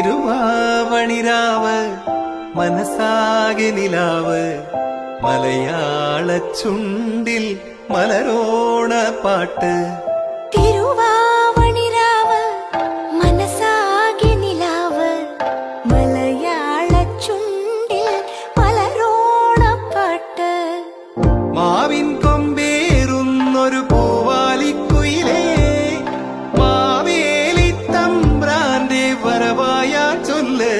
തിരുവാവണിരാവ് മനസ്സാകെ നിലാവ് മലയാള ചുണ്ടിൽ മലരോണ പാട്ട്. തിരുവാവണിരാവ് മനസ്സാകെ നിലാവ് മലയാള ചുണ്ടിൽ മലരോണപ്പാട്ട്. മാവിൻ കൊമ്പേറുന്നൊരു പൂവാലിക്കുയിലേ മാവേലി തമ്പ്രാന്റെ വരവായ ചൊല്ല്.